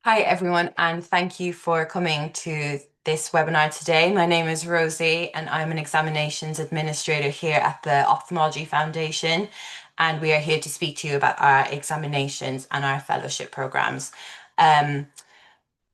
Hi, everyone, and thank you for coming to this webinar today. My name is Rosie, and I'm an examinations administrator here at the Ophthalmology Foundation, and we are here to speak to you about our examinations and our fellowship programs. To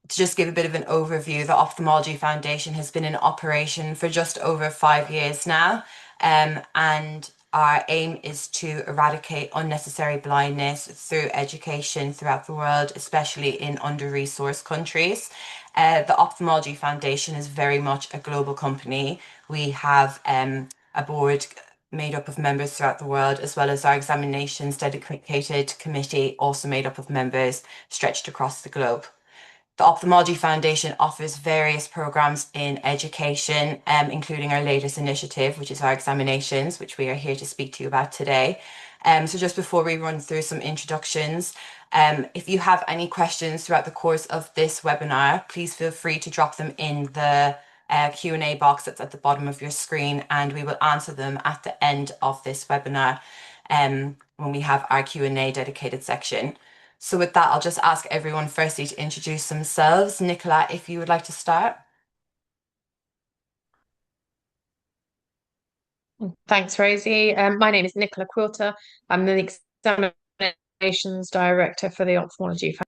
just give a bit of an overview, the Ophthalmology Foundation has been in operation for just over 5 years now, and our aim is to eradicate unnecessary blindness through education throughout the world, especially in under-resourced countries. The Ophthalmology Foundation is very much a global company. We have a board made up of members throughout the world, as well as our examinations dedicated committee, also made up of members stretched across the globe. The Ophthalmology Foundation offers various programs in education, including our latest initiative, which is our examinations, which we are here to speak to you about today. So just before we run through some introductions, if you have any questions throughout the course of this webinar, please feel free to drop them in the Q&A box that's at the bottom of your screen, and we will answer them at the end of this webinar when we have our Q&A dedicated section. So with that, I'll just ask everyone firstly to introduce themselves. Nicola, if you would like to start. Thanks, Rosie. My name is Nicola Quilter. I'm the Examinations Director for the Ophthalmology Foundation.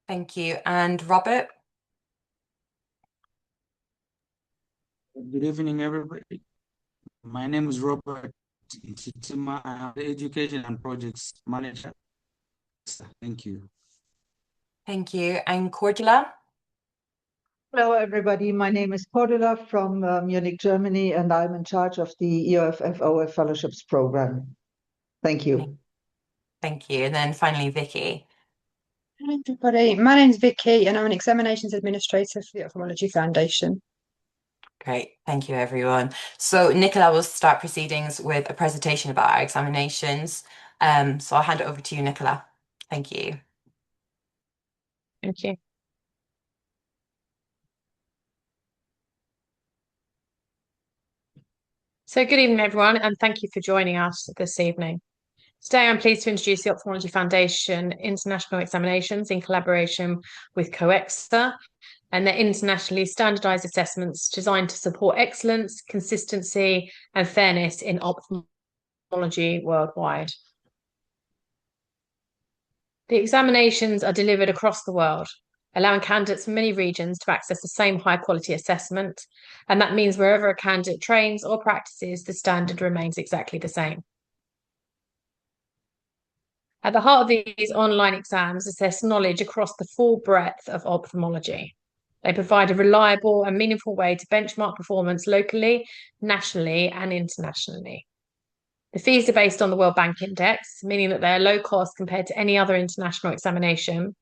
Thank you. And Robert? Good evening, everybody. My name is Robert Nchitima. I am the Education and Projects Manager. Thank you. Thank you. And Cordula? Hello, everybody. My name is Cordula from Munich, Germany, and I'm in charge of the EOFF-OF Fellowships Program. Thank you. Thank you. And then finally, Vicky. Hi, everybody. My name's Vicky, and I'm an Examinations Administrator for the Ophthalmology Foundation. Great. Thank you, everyone. So Nicola will start proceedings with a presentation about our examinations. So I'll hand it over to you, Nicola. Thank you. Thank you. So good evening, everyone, and thank you for joining us this evening. Today, I'm pleased to introduce the Ophthalmology Foundation International Examinations in collaboration with COECSA and their internationally standardized assessments designed to support excellence, consistency, and fairness in ophthalmology worldwide. The examinations are delivered across the world, allowing candidates from many regions to access the same high-quality assessment, and that means wherever a candidate trains or practices, the standard remains exactly the same. At the heart of these online exams assess knowledge across the full breadth of ophthalmology. They provide a reliable and meaningful way to benchmark performance locally, nationally, and internationally. The fees are based on the World Bank Index, meaning that they're low cost compared to any other international examination.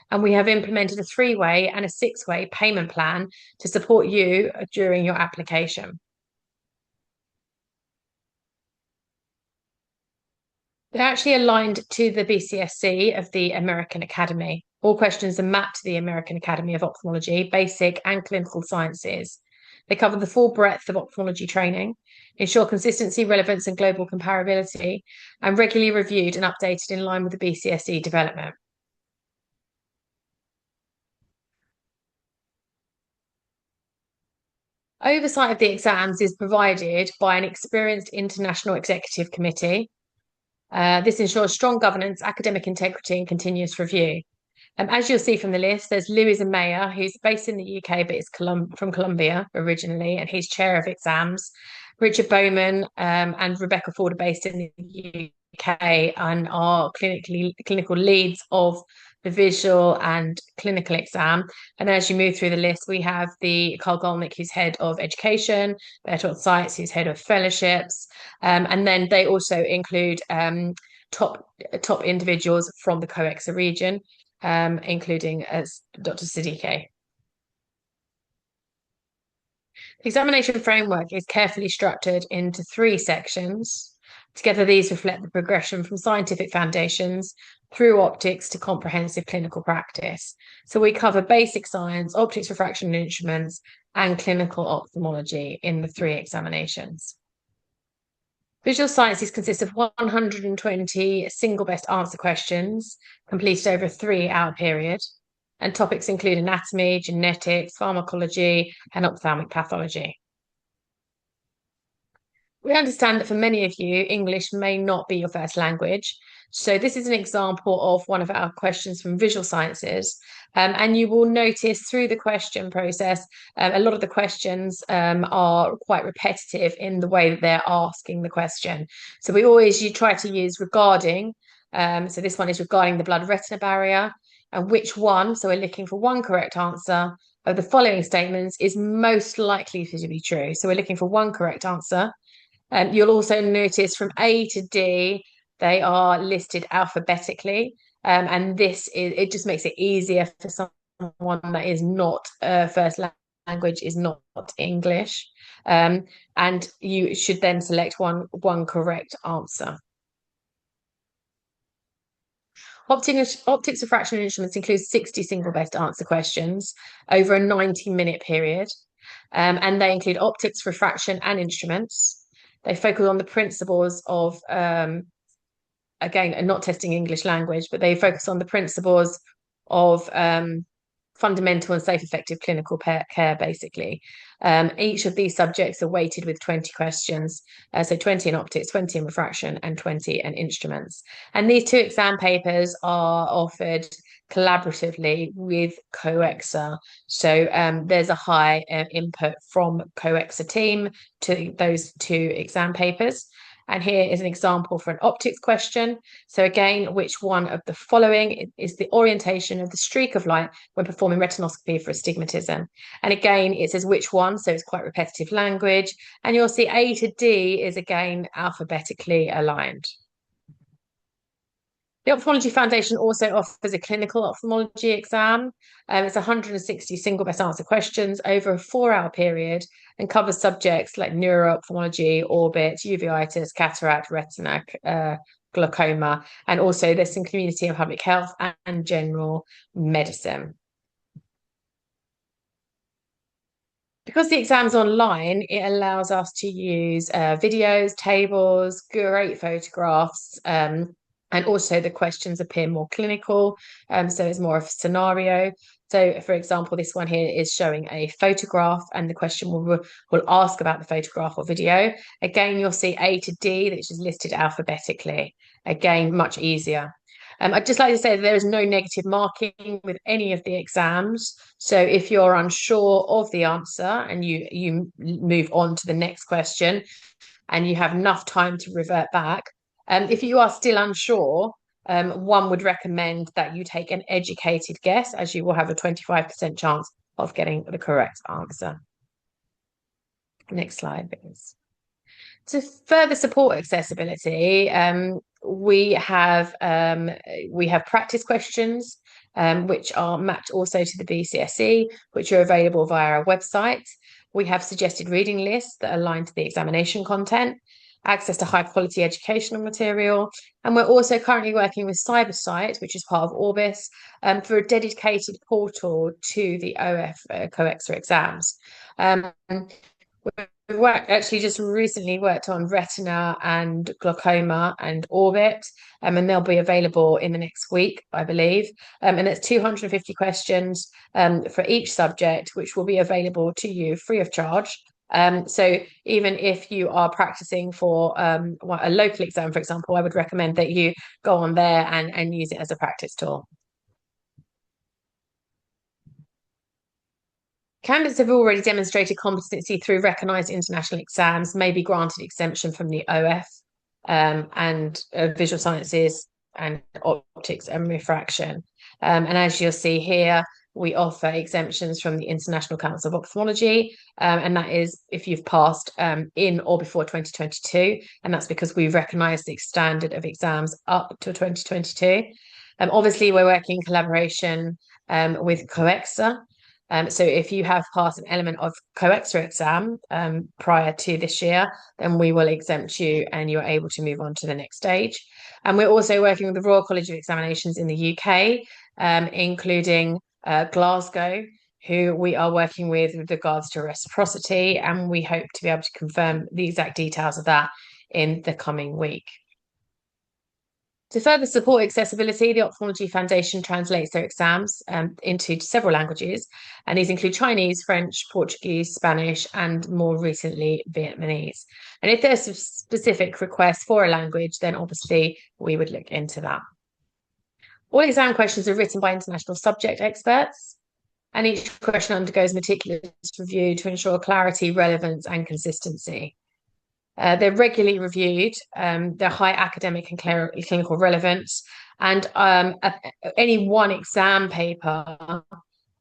And we have implemented a 3-way and a 6-way payment plan to support you during your application. They're actually aligned to the BCSC of the American Academy. All questions are mapped to the American Academy of Ophthalmology, basic and clinical sciences. They cover the full breadth of ophthalmology training, ensure consistency, relevance, and global comparability, and regularly reviewed and updated in line with the BCSC development. Oversight of the exams is provided by an experienced international executive committee. This ensures strong governance, academic integrity, and continuous review. As you'll see from the list, there's Louis Amaya, who's based in the UK, but is from Colombia originally, and he's chair of exams. Richard Bowman and Rebecca Ford are based in the UK and are clinical leads of the visual and clinical exam. And as you move through the list, we have the Carl Golnick, who's head of education, Bertolt Seitz, who's head of fellowships. And then they also include top individuals from the COECSA region, including Dr. Siddiqui. The examination framework is carefully structured into 3 sections. Together, these reflect the progression from scientific foundations through optics to comprehensive clinical practice. So we cover basic science, optics, refraction and instruments, and clinical ophthalmology in the 3 examinations. Visual sciences consists of 120 single best answer questions completed over a 3-hour period, and topics include anatomy, genetics, pharmacology, and ophthalmic pathology. We understand that for many of you, English may not be your first language. So this is an example of one of our questions from visual sciences. And you will notice through the question process, a lot of the questions are quite repetitive in the way that they're asking the question. So you try to use regarding. So this one is regarding the blood-retina barrier. And which one, so we're looking for one correct answer of the following statements is most likely to be true. So we're looking for one correct answer. You'll also notice from A to D, they are listed alphabetically. And it just makes it easier for someone that is not first language is not English. And you should then select one correct answer. Optics, refraction, and instruments includes 60 single best answer questions over a 90-minute period. And they include optics, refraction, and instruments. They focus on the principles of, again, not testing English language, but they focus on the principles of fundamental and safe, effective clinical care, basically. Each of these subjects are weighted with 20 questions. So 20 in optics, 20 in refraction, and 20 in instruments. And these 2 exam papers are offered collaboratively with COECSA. So there's a high input from COECSA team to those 2 exam papers. And here is an example for an optics question. So again, which one of the following is the orientation of the streak of light when performing retinoscopy for astigmatism? And again, it says which one, so it's quite repetitive language. And you'll see A to D is again alphabetically aligned. The Ophthalmology Foundation also offers a clinical ophthalmology exam. It's 160 single best answer questions over a 4-hour period and covers subjects like neuro-ophthalmology, orbit, uveitis, cataract, retina, glaucoma, and also there's some community and public health and general medicine. Because the exam's online, it allows us to use videos, tables, great photographs, and also the questions appear more clinical, so it's more of a scenario. So, for example, this one here is showing a photograph, and the question will ask about the photograph or video. Again, you'll see A to D, which is listed alphabetically. Again, much easier. I'd just like to say that there is no negative marking with any of the exams. So if you're unsure of the answer and you move on to the next question and you have enough time to revert back, if you are still unsure, one would recommend that you take an educated guess, as you will have a 25% chance of getting the correct answer. Next slide, please. To further support accessibility, we have practice questions, which are mapped also to the BCSE, which are available via our website. We have suggested reading lists that align to the examination content, access to high quality educational material, and we're also currently working with Cybersight, which is part of Orbis, for a dedicated portal to the OF COECSA exams. We've actually just recently worked on retina and glaucoma and orbit, and they'll be available in the next week, I believe. And it's 250 questions for each subject, which will be available to you free of charge. So even if you are practicing for a local exam, for example, I would recommend that you go on there and use it as a practice tool. Candidates have already demonstrated competency through recognised international exams, may be granted exemption from the OF and visual sciences and optics and refraction. And as you'll see here, we offer exemptions from the International Council of Ophthalmology, and that is if you've passed in or before 2022, and that's because we recognise the standard of exams up to 2022. Obviously, we're working in collaboration with COECSA. So if you have passed an element of COECSA exam prior to this year, then we will exempt you and you're able to move on to the next stage. And we're also working with the Royal College of Examinations in the UK, including Glasgow, who we are working with regards to reciprocity, and we hope to be able to confirm the exact details of that in the coming week. To further support accessibility, the Ophthalmology Foundation translates their exams into several languages, and these include Chinese, French, Portuguese, Spanish, and more recently, Vietnamese. And if there's a specific request for a language, then obviously we would look into that. All exam questions are written by international subject experts, and each question undergoes meticulous review to ensure clarity, relevance, and consistency. They're regularly reviewed, they're high academic and clinical relevance, and any one exam paper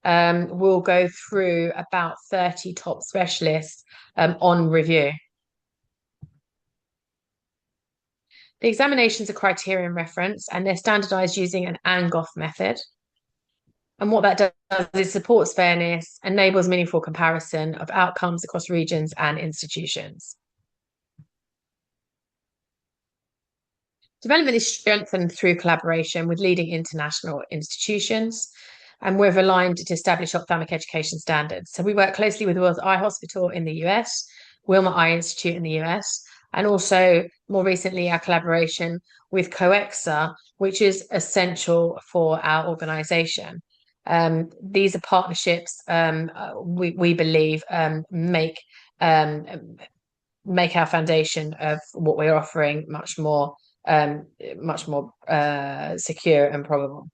will go through about 30 top specialists on review. The examinations are criterion reference, and they're standardized using an ANGOF method. And what that does is supports fairness, enables meaningful comparison of outcomes across regions and institutions. Development is strengthened through collaboration with leading international institutions, and we're aligned to establish ophthalmic education standards. So we work closely with World Eye Hospital in the US, Wilmer Eye Institute in the US, and also more recently our collaboration with COECSA, which is essential for our organisation. These are partnerships we believe make our foundation of what we're offering much more secure and probable.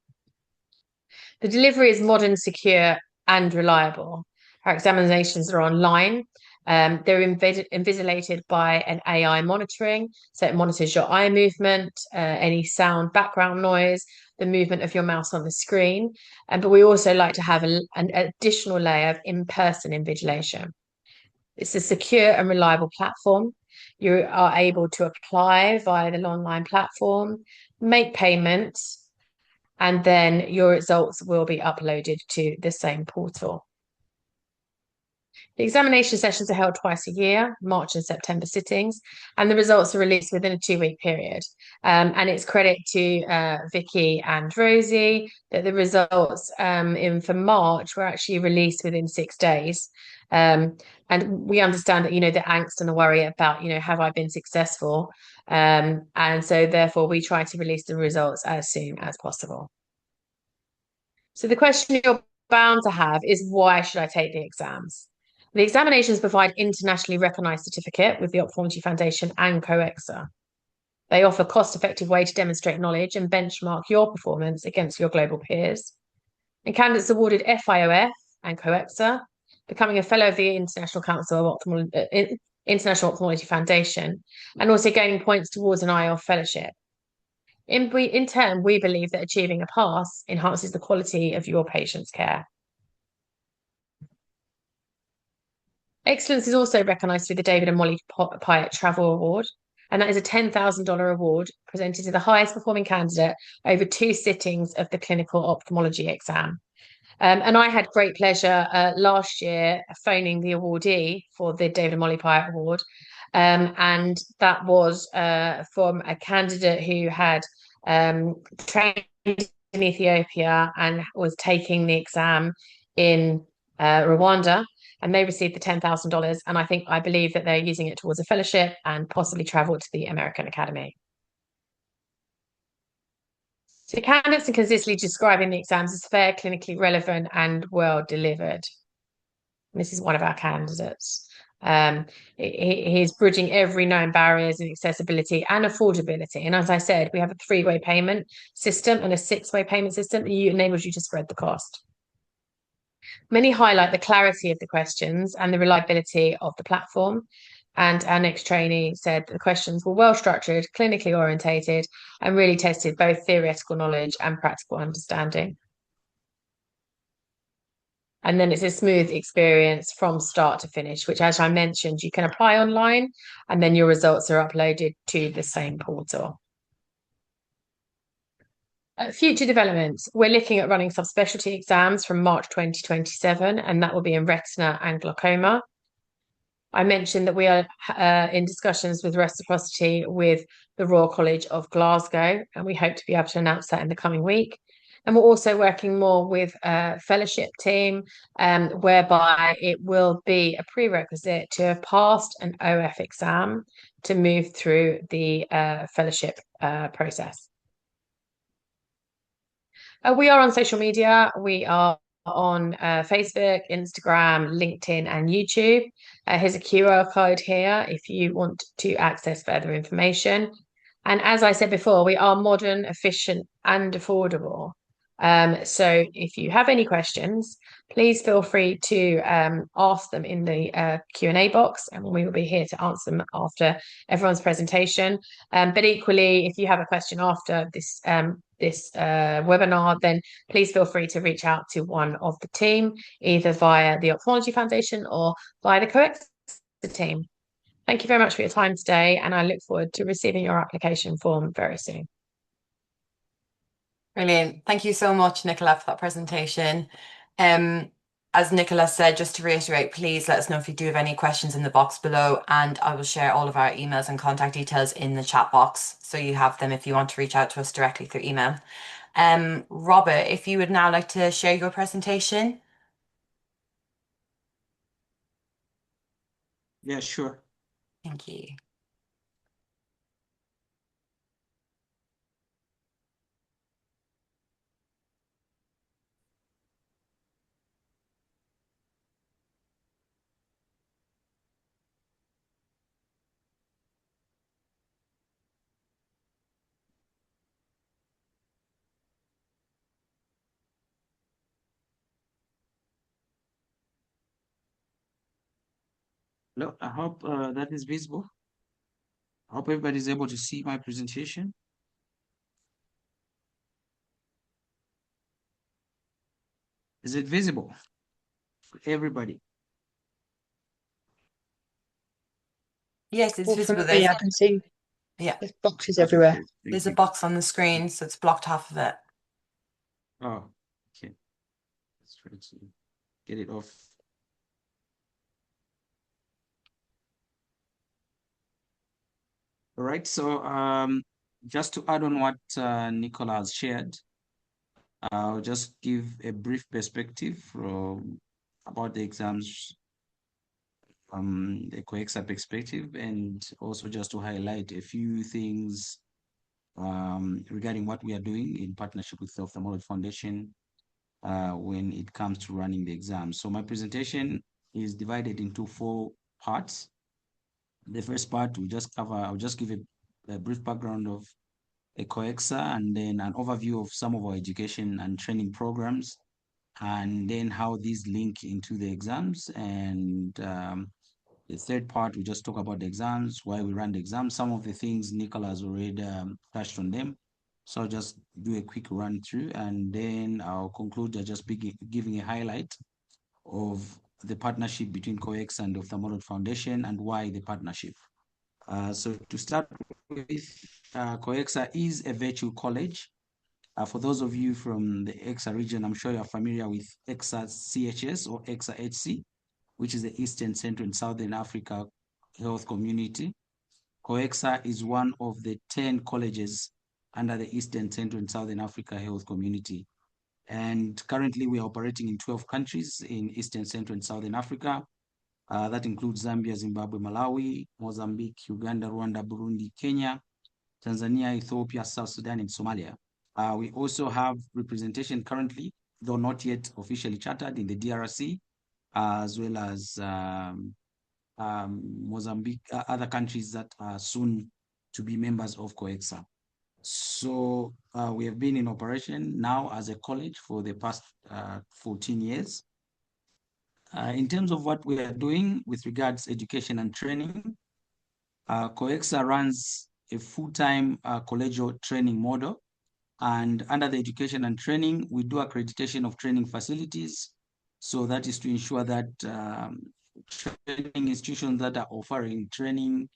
The delivery is modern, secure, and reliable. Our examinations are online. They're invigilated by an AI monitoring, so it monitors your eye movement, any sound, background noise, the movement of your mouse on the screen. But we also like to have an additional layer of in-person invigilation. It's a secure and reliable platform. You are able to apply via the online platform, make payments, and then your results will be uploaded to the same portal. The examination sessions are held twice a year, March and September sittings, and the results are released within a 2-week period. And it's credit to Vicky and Rosie that the results for March were actually released within 6 days. And we understand that, the angst and the worry about, have I been successful? And so therefore we try to release the results as soon as possible. So the question you're bound to have is, why should I take the exams? The examinations provide internationally recognised certificate with the Ophthalmology Foundation and COECSA. They offer a cost-effective way to demonstrate knowledge and benchmark your performance against your global peers. And candidates awarded FIOF and COECSA, becoming a fellow of the International Council of International Ophthalmology Foundation, and also gaining points towards an IOF fellowship. In turn, we believe that achieving a pass enhances the quality of your patient's care. Excellence is also recognised through the David and Molly Pyatt Travel Award, and that is a $10,000 award presented to the highest performing candidate over 2 sittings of the clinical ophthalmology exam. And I had great pleasure last year phoning the awardee for the David and Molly Pyatt Award, and that was from a candidate who had trained in Ethiopia and was taking the exam in Rwanda. And they received the $10,000, and I believe that they're using it towards a fellowship and possibly travel to the American Academy. So candidates are consistently describing the exams as fair, clinically relevant, and well delivered. And this is one of our candidates. He's bridging every known barriers in accessibility and affordability. And as I said, we have a 3-way payment system and a 6-way payment system that enables you to spread the cost. Many highlight the clarity of the questions and the reliability of the platform. And our next trainee said the questions were well structured, clinically orientated, and really tested both theoretical knowledge and practical understanding. And then it's a smooth experience from start to finish, which, as I mentioned, you can apply online, and then your results are uploaded to the same portal. Future developments. We're looking at running subspecialty exams from March 2027, and that will be in retina and glaucoma. I mentioned that we are in discussions with reciprocity with the Royal College of Glasgow, and we hope to be able to announce that in the coming week. And we're also working more with a fellowship team, whereby it will be a prerequisite to have passed an OF exam to move through the fellowship process. We are on social media. We are on Facebook, Instagram, LinkedIn, and YouTube. Here's a QR code here if you want to access further information. And as I said before, we are modern, efficient, and affordable. So if you have any questions, please feel free to ask them in the Q&A box, and we will be here to answer them after everyone's presentation. But equally, if you have a question after this webinar, then please feel free to reach out to one of the team, either via the Ophthalmology Foundation or via the COECSA team. Thank you very much for your time today, and I look forward to receiving your application form very soon. Brilliant. Thank you so much, Nicola, for that presentation. As Nicola said, just to reiterate, please let us know if you do have any questions in the box below, and I will share all of our emails and contact details in the chat box, so you have them if you want to reach out to us directly through email. Robert, if you would now like to share your presentation. Yeah, sure. Thank you. Hello, I hope that is visible. I hope everybody is able to see my presentation. Is it visible for everybody? Yes, it's Well, visible. for me, I can see there's boxes everywhere. Okay, thank There's a you. box on the screen, so it's blocked half of it. Oh, okay. Let's try to get it off. All right, so just to add on what Nicola has shared, I'll just give a brief perspective from about the exams, the COECSA perspective, and also just to highlight a few things regarding what we are doing in partnership with the Ophthalmology Foundation when it comes to running the exams. So my presentation is divided into 4 parts. The first part I'll just give a brief background of a COECSA, and then an overview of some of our education and training programs, and then how these link into the exams. And the third part, we just talk about the exams, why we run the exams. Some of the things Nicola has already touched on them. So I'll just do a quick run through, and then I'll conclude by just giving a highlight of the partnership between COECSA and the Ophthalmology Foundation and why the partnership. So to start with, COECSA is a virtual college. For those of you from the EXA region, I'm sure you're familiar with EXA CHS or EXA HC, which is the Eastern, Central, and Southern Africa Health Community. COECSA is one of the 10 colleges under the Eastern, Central, and Southern Africa Health Community. And currently we are operating in 12 countries in Eastern, Central, and Southern Africa. That includes Zambia, Zimbabwe, Malawi, Mozambique, Uganda, Rwanda, Burundi, Kenya, Tanzania, Ethiopia, South Sudan, and Somalia. We also have representation currently, though not yet officially chartered, in the DRC, as well as Mozambique, other countries that are soon to be members of COECSA. So we have been in operation now as a college for the past 14 years. In terms of what we are doing with regards education and training, COECSA runs a full-time collegial training model. And under the education and training, we do accreditation of training facilities. So that is to ensure that training institutions that are offering training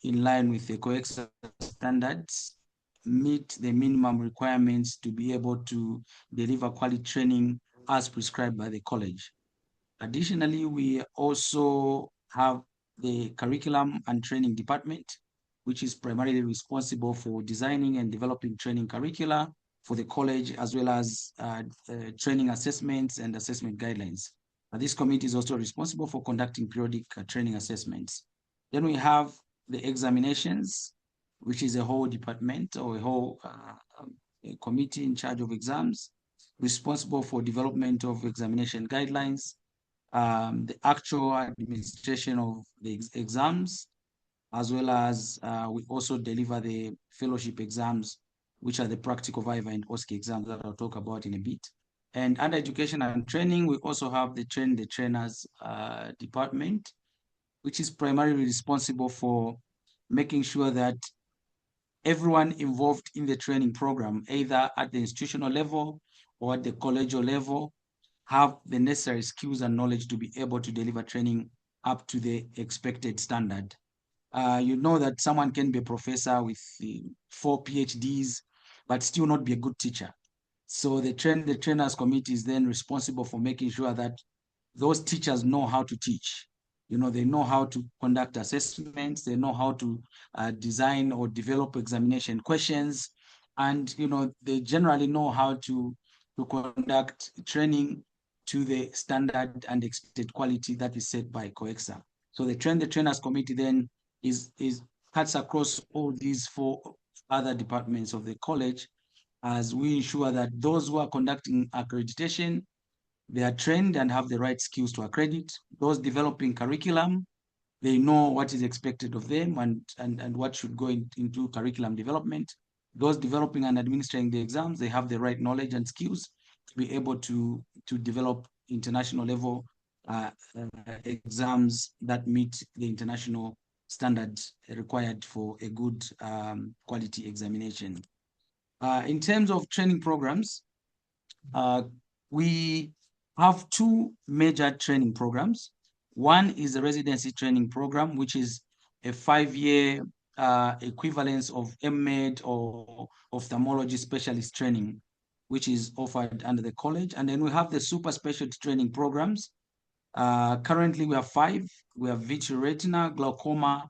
in line with the COECSA standards meet the minimum requirements to be able to deliver quality training as prescribed by the college. Additionally, we also have the curriculum and training department, which is primarily responsible for designing and developing training curricula for the college, as well as training assessments and assessment guidelines. This committee is also responsible for conducting periodic training assessments. Then we have the examinations, which is a whole department or a whole a committee in charge of exams, responsible for development of examination guidelines, the actual administration of the exams, as well as we also deliver the fellowship exams, which are the practical viva and OSCE exams that I'll talk about in a bit. And under education and training, we also have the train the trainers department, which is primarily responsible for making sure that everyone involved in the training program, either at the institutional level or at the collegial level, have the necessary skills and knowledge to be able to deliver training up to the expected standard. You know that someone can be a professor with 4 PhDs, but still not be a good teacher. So the trainers committee is then responsible for making sure that those teachers know how to teach. You know, they know how to conduct assessments, they know how to design or develop examination questions, and you know, they generally know how to conduct training to the standard and expected quality that is set by COECSA. So the trainers committee then is cuts across all these 4 other departments of the college, as we ensure that those who are conducting accreditation, they are trained and have the right skills to accredit. Those developing curriculum, they know what is expected of them and what should go into curriculum development. Those developing and administering the exams, they have the right knowledge and skills to be able to develop international level exams that meet the international standards required for a good quality examination. In terms of training programs, we have 2 major training programs. One is the residency training program, which is a 5-year equivalence of MEd or ophthalmology specialist training, which is offered under the college. And then we have the super specialty training programs. Currently, we have 5. We have vitreoretina, glaucoma,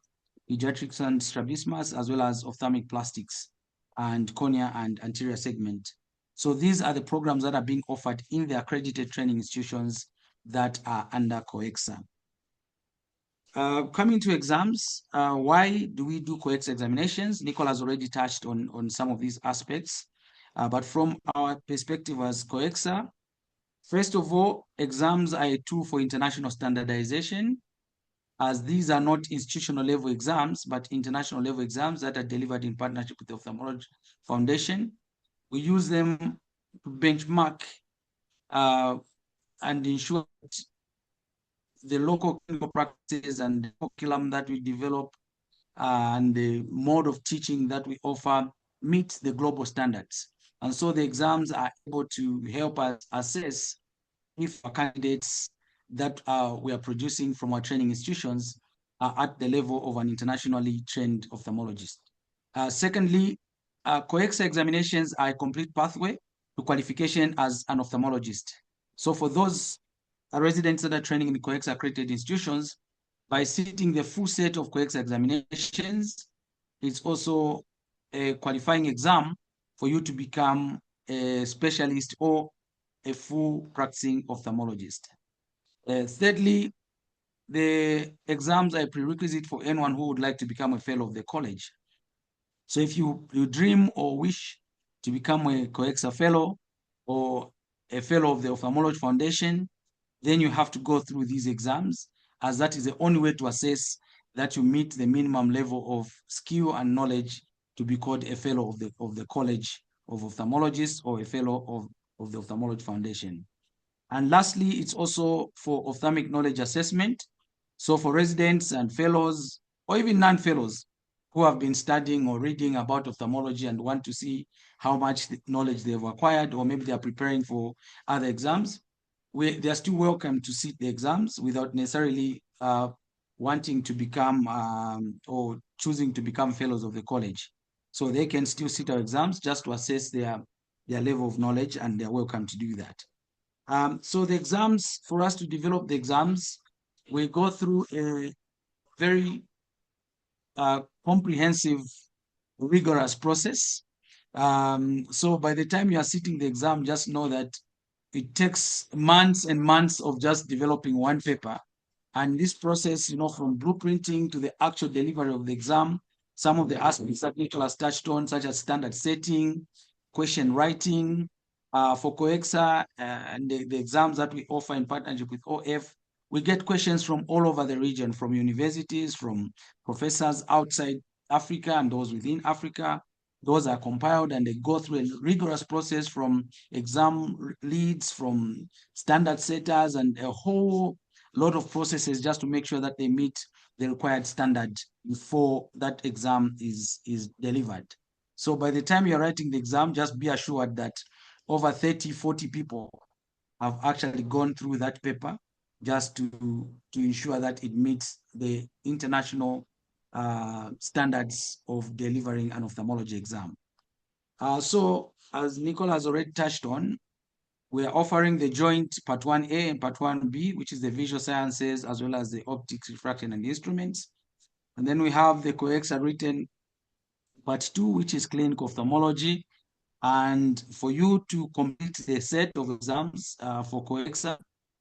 pediatrics and strabismus, as well as ophthalmic plastics and cornea and anterior segment. So these are the programs that are being offered in the accredited training institutions that are under COECSA. Coming to exams, why do we do COECSA examinations? Nicole has already touched on some of these aspects, but from our perspective as COECSA, first of all, exams are a tool for international standardization, as these are not institutional level exams, but international level exams that are delivered in partnership with the Ophthalmology Foundation. We use them to benchmark and ensure that the local clinical practices and the curriculum that we develop and the mode of teaching that we offer meet the global standards. And so the exams are able to help us assess if our candidates that we are producing from our training institutions are at the level of an internationally trained ophthalmologist. Secondly, COECSA examinations are a complete pathway to qualification as an ophthalmologist. So for those residents that are training in the COECSA accredited institutions, by sitting the full set of COECSA examinations, it's also a qualifying exam for you to become a specialist or a full practicing ophthalmologist. Thirdly, the exams are a prerequisite for anyone who would like to become a fellow of the college. So if you dream or wish to become a COECSA fellow or a fellow of the Ophthalmology Foundation, then you have to go through these exams, as that is the only way to assess that you meet the minimum level of skill and knowledge to be called a fellow of the College of Ophthalmologists or a fellow of the Ophthalmology Foundation. And lastly, it's also for ophthalmic knowledge assessment. So for residents and fellows, or even non-fellows who have been studying or reading about ophthalmology and want to see how much knowledge they've acquired, or maybe they are preparing for other exams, they are still welcome to sit the exams without necessarily wanting to become or choosing to become fellows of the college. So they can still sit our exams just to assess their level of knowledge, and they're welcome to do that. So the exams, for us to develop the exams, we go through a very comprehensive, rigorous process. So by the time you are sitting the exam, just know that it takes months and months of just developing one paper And this process, from blueprinting to the actual delivery of the exam, some of the aspects that Nicholas touched on, such as standard setting, question writing, for COECSA and the exams that we offer in partnership with OF, we get questions from all over the region, from universities, from professors outside Africa and those within Africa. Those are compiled and they go through a rigorous process from exam leads, from standard setters, and a whole lot of processes just to make sure that they meet the required standard before that exam is delivered. So by the time you're writing the exam, just be assured that over 30, 40 people have actually gone through that paper just to ensure that it meets the international standards of delivering an ophthalmology exam. So as Nicole has already touched on, we are offering the joint Part 1A and Part 1B, which is the visual sciences, as well as the optics, refraction, and instruments. And then we have the COECSA written Part 2, which is clinical ophthalmology. And for you to complete the set of exams for COECSA,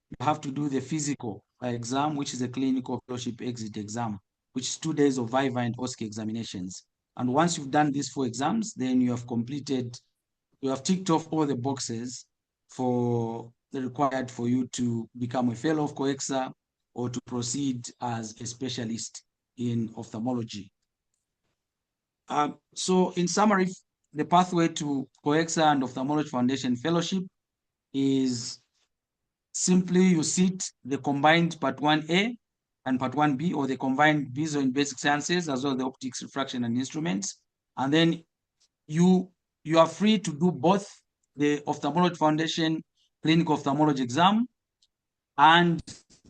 you have to do the physical exam, which is a clinical fellowship exit exam, which is 2 days of Viva and OSCE examinations. And once you've done these 4 exams, then you have ticked off all the boxes for the required for you to become a fellow of COECSA or to proceed as a specialist in ophthalmology. So in summary, the pathway to COECSA and Ophthalmology Foundation Fellowship is simply you sit the combined Part 1A and Part 1B, or the combined visual and basic sciences, as well as the optics, refraction, and instruments. And then you are free to do both the Ophthalmology Foundation clinical ophthalmology exam and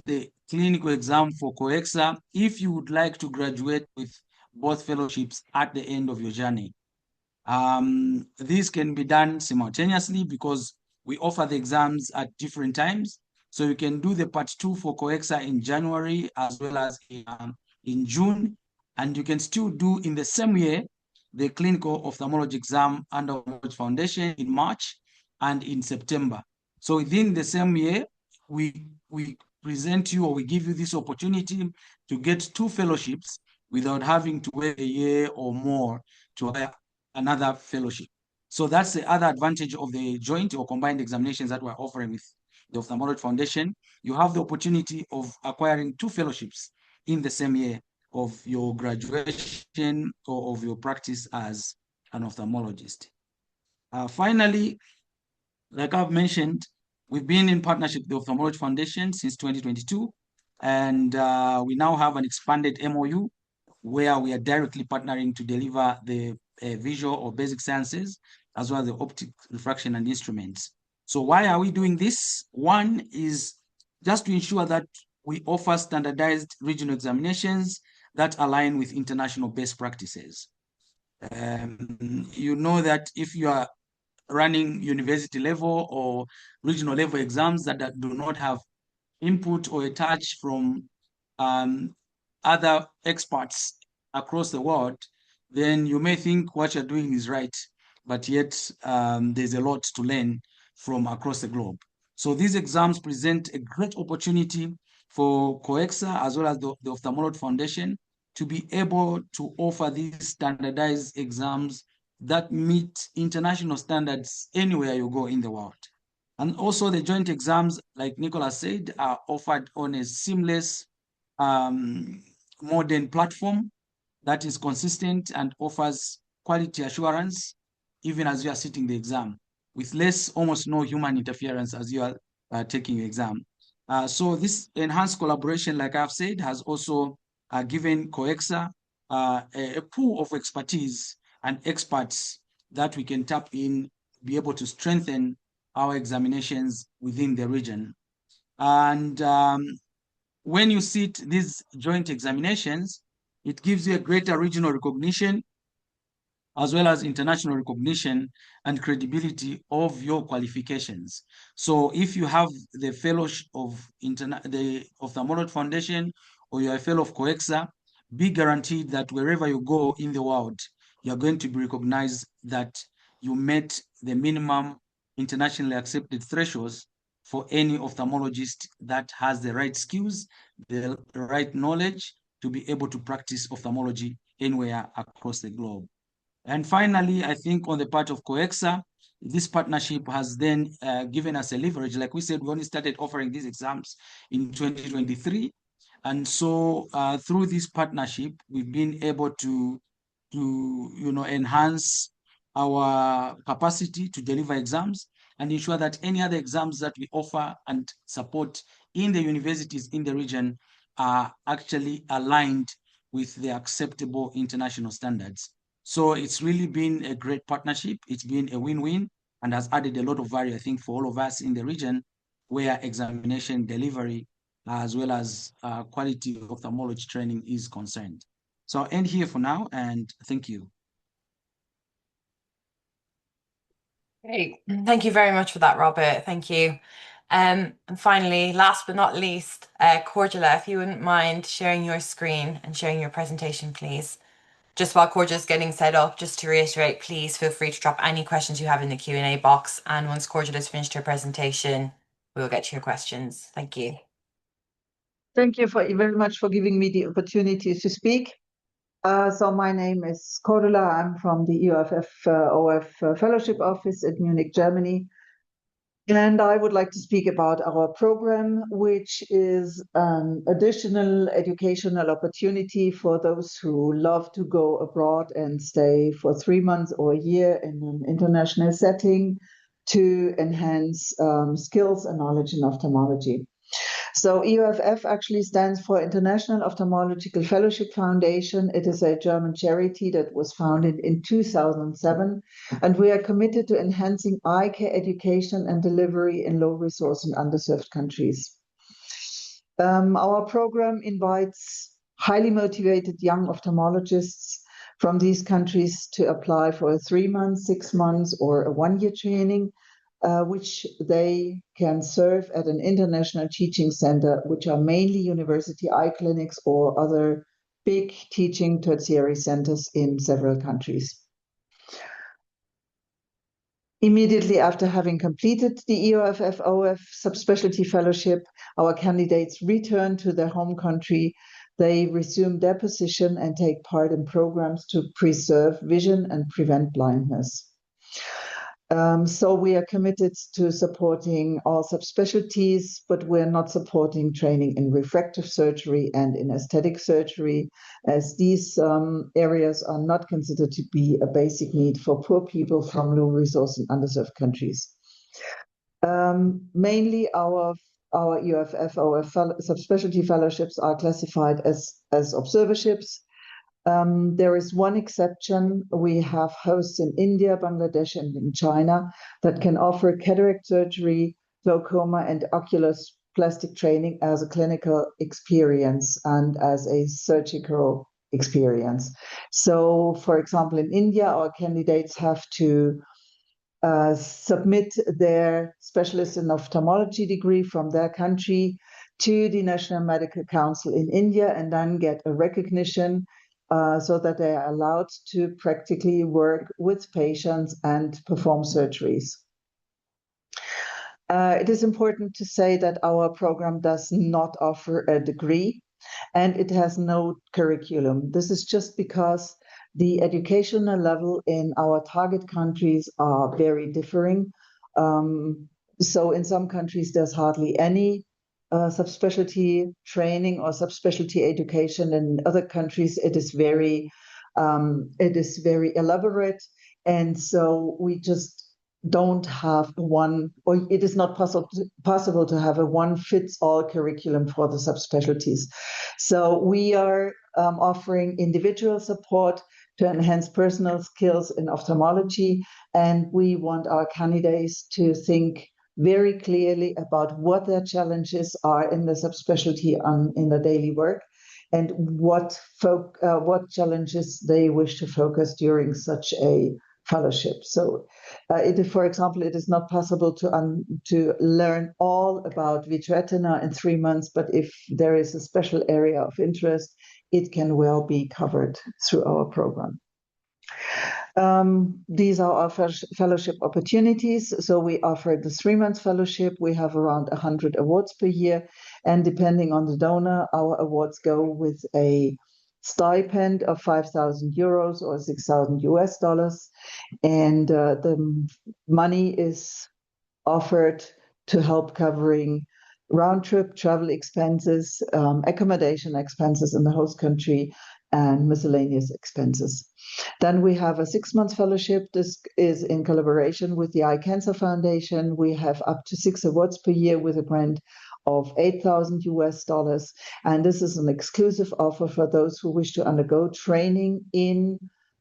the clinical exam for COECSA if you would like to graduate with both fellowships at the end of your journey. This can be done simultaneously because we offer the exams at different times. So you can do the Part 2 for COECSA in January as well as in June. And you can still do in the same year the clinical ophthalmology exam under Ophthalmology Foundation in March and in September. So within the same year, we present you, or we give you this opportunity to get 2 fellowships without having to wait a year or more to hire another fellowship. So that's the other advantage of the joint or combined examinations that we're offering with the Ophthalmology Foundation. You have the opportunity of acquiring 2 fellowships in the same year of your graduation or of your practice as an ophthalmologist. Finally, like I've mentioned, we've been in partnership with the Ophthalmology Foundation since 2022, and we now have an expanded MOU where we are directly partnering to deliver the visual or basic sciences, as well as the optic, refraction, and instruments. So why are we doing this? One is just to ensure that we offer standardized regional examinations that align with international best practices. You know that if you are running university level or regional level exams that do not have input or a touch from other experts across the world, then you may think what you're doing is right, but yet there's a lot to learn from across the globe. So these exams present a great opportunity for COECSA as well as the Ophthalmology Foundation to be able to offer these standardized exams that meet international standards anywhere you go in the world. And also the joint exams, like Nicola said, are offered on a seamless modern platform that is consistent and offers quality assurance even as you are sitting the exam, with almost no human interference as you are taking your exam. So this enhanced collaboration, like I've said, has also given COECSA a pool of expertise and experts that we can tap in, be able to strengthen our examinations within the region. And when you sit these joint examinations, it gives you a greater regional recognition as well as international recognition and credibility of your qualifications. So if you have the fellowship of the Ophthalmology Foundation, or you're a fellow of COECSA, be guaranteed that wherever you go in the world, you're going to be recognized that you met the minimum internationally accepted thresholds for any ophthalmologist that has the right skills, the right knowledge to be able to practice ophthalmology anywhere across the globe. And finally, I think on the part of COECSA, this partnership has then given us a leverage. Like we said, we only started offering these exams in 2023. And so through this partnership, we've been able to enhance our capacity to deliver exams and ensure that any other exams that we offer and support in the universities in the region are actually aligned with the acceptable international standards. So it's really been a great partnership. It's been a win-win and has added a lot of value, I think, for all of us in the region where examination delivery as well as quality of ophthalmology training is concerned. So I'll end here for now and thank you. Great. Thank you very much for that, Robert. Thank you. And finally, last but not least, Cordula, if you wouldn't mind sharing your screen and sharing your presentation, please. Just while Cordula's getting set up, just to reiterate, please feel free to drop any questions you have in the Q&A box. And once Cordula's finished her presentation, we will get to your questions. Thank you. Thank you very much for giving me the opportunity to speak. So my name is Cordula. I'm from the EOFF-OF Fellowship Office in Munich, Germany. And I would like to speak about our program, which is an additional educational opportunity for those who love to go abroad and stay for 3 months or a year in an international setting to enhance skills and knowledge in ophthalmology. So EOFF actually stands for International Ophthalmological Fellowship Foundation. It is a German charity that was founded in 2007, and we are committed to enhancing eye care education and delivery in low-resource and underserved countries. Our program invites highly motivated young ophthalmologists from these countries to apply for a 3 month, 6 months, or a 1-year training, which they can serve at an international teaching center, which are mainly university eye clinics or other big teaching tertiary centers in several countries. Immediately after having completed the EOFF-OF subspecialty fellowship, our candidates return to their home country. They resume their position and take part in programs to preserve vision and prevent blindness. So we are committed to supporting all subspecialties, but we're not supporting training in refractive surgery and in aesthetic surgery, as these areas are not considered to be a basic need for poor people from low resource and underserved countries. Mainly our EOFF-OF subspecialty fellowships are classified as observerships. There is one exception. We have hosts in India, Bangladesh, and in China that can offer cataract surgery, glaucoma, and ocular plastic training as a clinical experience and as a surgical experience. So, for example, in India, our candidates have to submit their specialist in ophthalmology degree from their country to the National Medical Council in India and then get a recognition so that they are allowed to practically work with patients and perform surgeries. It is important to say that our program does not offer a degree and it has no curriculum. This is just because the educational level in our target countries are very differing. So in some countries, there's hardly any subspecialty training or subspecialty education. In other countries, it is very elaborate, and so we just don't have one, or it is not possible to have a one-fits-all curriculum for the subspecialties. So we are offering individual support to enhance personal skills in ophthalmology, and we want our candidates to think very clearly about what their challenges are in the subspecialty in the daily work and what challenges they wish to focus during such a fellowship. So, for example, it is not possible to learn all about vitreoretina in 3 months, but if there is a special area of interest, it can well be covered through our program. These are our fellowship opportunities. So we offer the 3-month fellowship. We have around 100 awards per year. And depending on the donor, our awards go with a stipend of 5,000 euros or 6,000 US dollars. And the money is offered to help covering round-trip travel expenses, accommodation expenses in the host country, and miscellaneous expenses. Then we have a 6-month fellowship. This is in collaboration with the Eye Cancer Foundation. We have up to 6 awards per year with a grant of 8,000 US dollars. And this is an exclusive offer for those who wish to undergo training in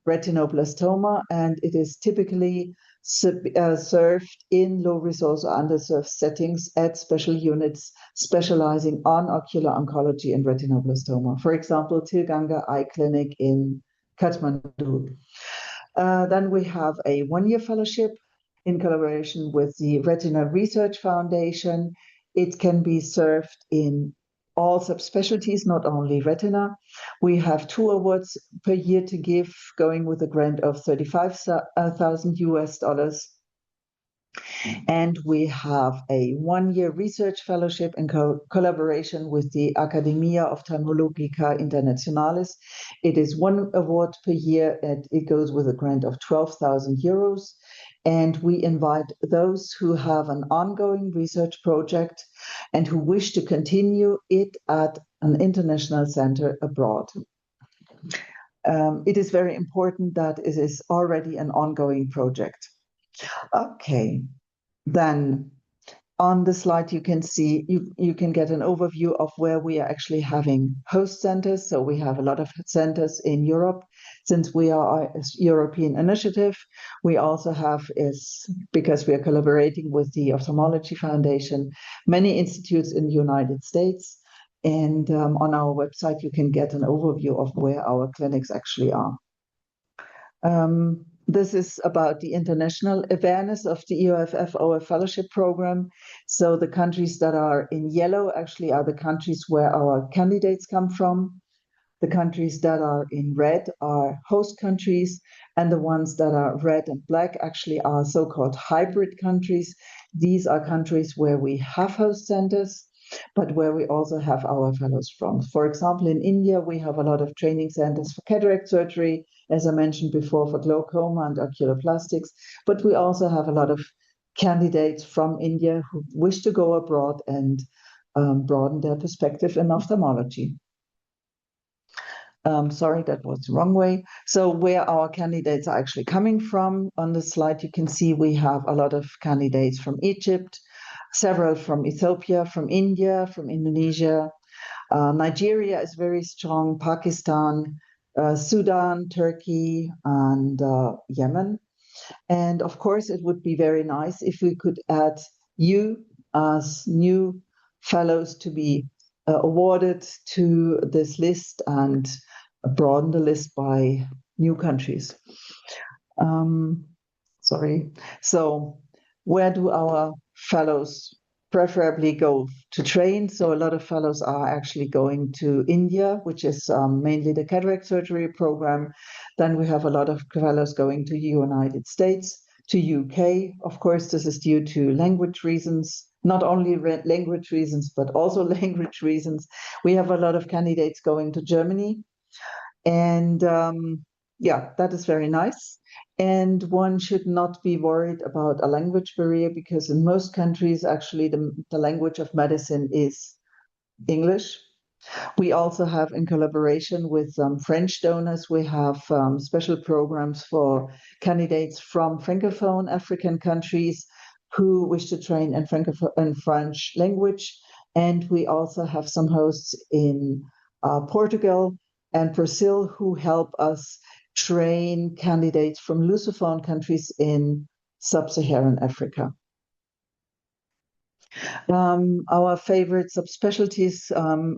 retinoblastoma. And it is typically served in low resource or underserved settings at special units specializing on ocular oncology and retinoblastoma. For example, Tilganga Eye Clinic in Kathmandu. Then we have a 1-year fellowship in collaboration with the Retina Research Foundation. It can be served in all subspecialties, not only retina. We have 2 awards per year to give, going with a grant of 35,000 US dollars. And we have a 1-year research fellowship in collaboration with the Academia Ophthalmologica Internationalis. It is 1 award per year, and it goes with a grant of 12,000 euros. And we invite those who have an ongoing research project and who wish to continue it at an international center abroad. It is very important that it is already an ongoing project. Okay, then on the slide you can see, you can get an overview of where we are actually having host centers. So we have a lot of centers in Europe. Since we are a European initiative, we also have, because we are collaborating with the Ophthalmology Foundation, many institutes in the United States. And on our website, you can get an overview of where our clinics actually are. This is about the international awareness of the EOFF-OF Fellowship Program. So the countries that are in yellow actually are the countries where our candidates come from. The countries that are in red are host countries, and the ones that are red and black actually are so-called hybrid countries. These are countries where we have host centers, but where we also have our fellows from. For example, in India, we have a lot of training centers for cataract surgery, as I mentioned before, for glaucoma and oculoplastics, but we also have a lot of candidates from India who wish to go abroad and broaden their perspective in ophthalmology. Sorry, that was the wrong way. So where our candidates are actually coming from, on the slide you can see we have a lot of candidates from Egypt, several from Ethiopia, from India, from Indonesia. Nigeria is very strong, Pakistan, Sudan, Turkey, and Yemen. And of course, it would be very nice if we could add you as new fellows to be awarded to this list and broaden the list by new countries. Sorry. So where do our fellows preferably go to train? So a lot of fellows are actually going to India, which is mainly the cataract surgery program. Then we have a lot of fellows going to United States, to UK. Of course, this is due to language reasons, not only language reasons, but also language reasons. We have a lot of candidates going to Germany. And yeah, that is very nice. And one should not be worried about a language barrier, because in most countries, actually, the language of medicine is English. We also have, in collaboration with French donors, we have special programs for candidates from Francophone African countries who wish to train in French language. And we also have some hosts in Portugal and Brazil who help us train candidates from Lusophone countries in sub-Saharan Africa. Our favorite subspecialties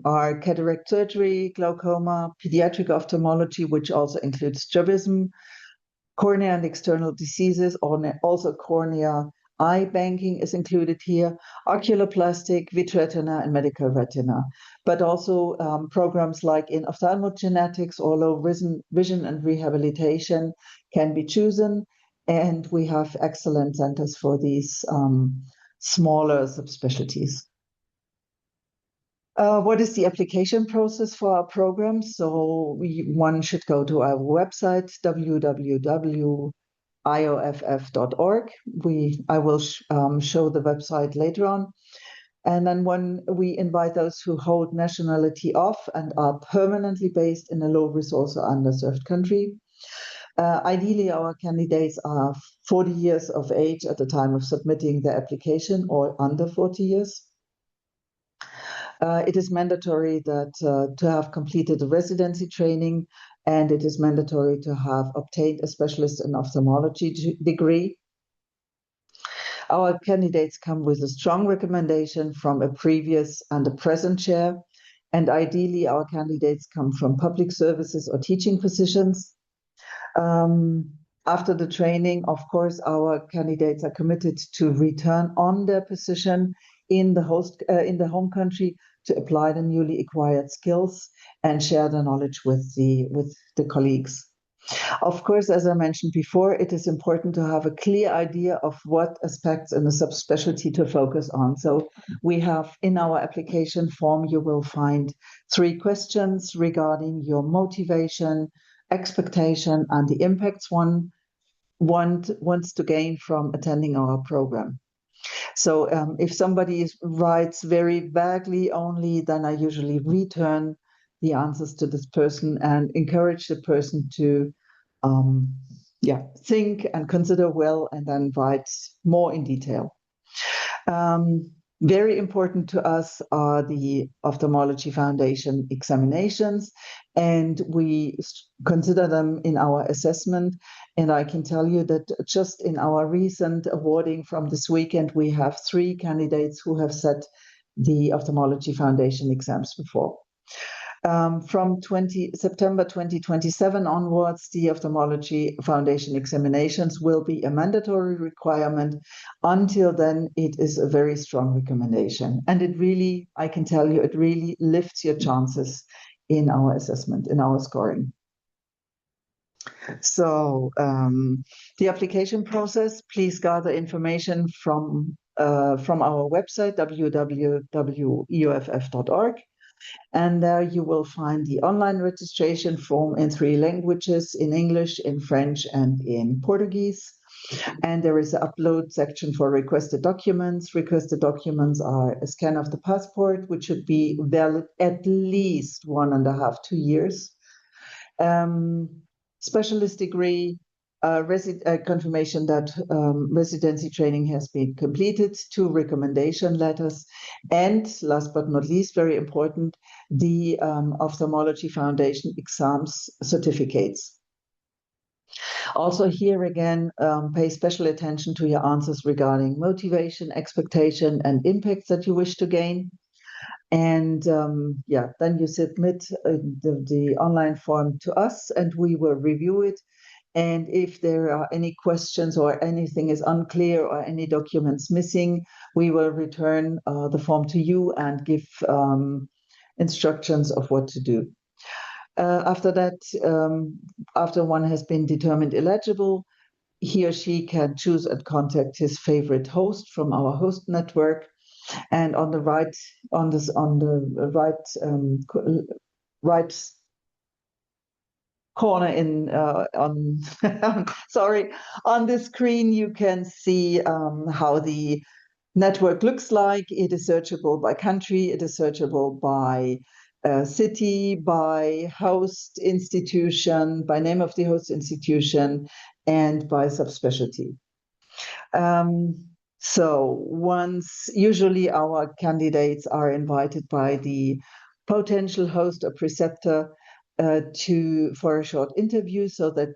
are cataract surgery, glaucoma, pediatric ophthalmology, which also includes strabism, cornea and external diseases, also cornea eye banking is included here, oculoplastic, vitretina, and medical retina, but also programs like in ophthalmogenetics or low vision and rehabilitation can be chosen. And we have excellent centers for these smaller subspecialties. What is the application process for our program? So one should go to our website, www.ioff.org. I will show the website later on. And then when we invite those who hold nationality off and are permanently based in a low resource or underserved country. Ideally, our candidates are 40 years of age at the time of submitting their application or under 40 years. It is mandatory that to have completed a residency training, and it is mandatory to have obtained a specialist in ophthalmology degree. Our candidates come with a strong recommendation from a previous and a present chair, and ideally our candidates come from public services or teaching positions. After the training, of course, our candidates are committed to return on their position in the home country to apply the newly acquired skills and share the knowledge with the colleagues. Of course, as I mentioned before, it is important to have a clear idea of what aspects in the subspecialty to focus on. So we have in our application form, you will find 3 questions regarding your motivation, expectation, and the impacts one wants to gain from attending our program. So if somebody writes very vaguely only, then I usually return the answers to this person and encourage the person to think and consider well and then write more in detail. Very important to us are the Ophthalmology Foundation examinations, and we consider them in our assessment. And I can tell you that just in our recent awarding from this weekend, we have 3 candidates who have set the Ophthalmology Foundation exams before. From September 2027 onwards, the Ophthalmology Foundation examinations will be a mandatory requirement. Until then, it is a very strong recommendation. And it really, I can tell you, it really lifts your chances in our assessment, in our scoring. So the application process, please gather information from our website, www.euff.org. And there you will find the online registration form in 3 languages, in English, in French, and in Portuguese. And there is an upload section for requested documents. Requested documents are a scan of the passport, which should be valid at least 1.5 to 2 years. Specialist degree, confirmation that residency training has been completed, 2 recommendation letters, and last but not least, very important, the Ophthalmology Foundation exams certificates. Also here again, pay special attention to your answers regarding motivation, expectation, and impacts that you wish to gain. And then you submit the online form to us and we will review it. And if there are any questions or anything is unclear or any documents missing, we will return the form to you and give instructions of what to do. After that, after one has been determined eligible, he or she can choose and contact his favorite host from our host network. And on the right corner on the screen, you can see how the network looks like. It is searchable by country, it is searchable by city, by host institution, by name of the host institution, and by subspecialty. So usually our candidates are invited by the potential host or preceptor for a short interview so that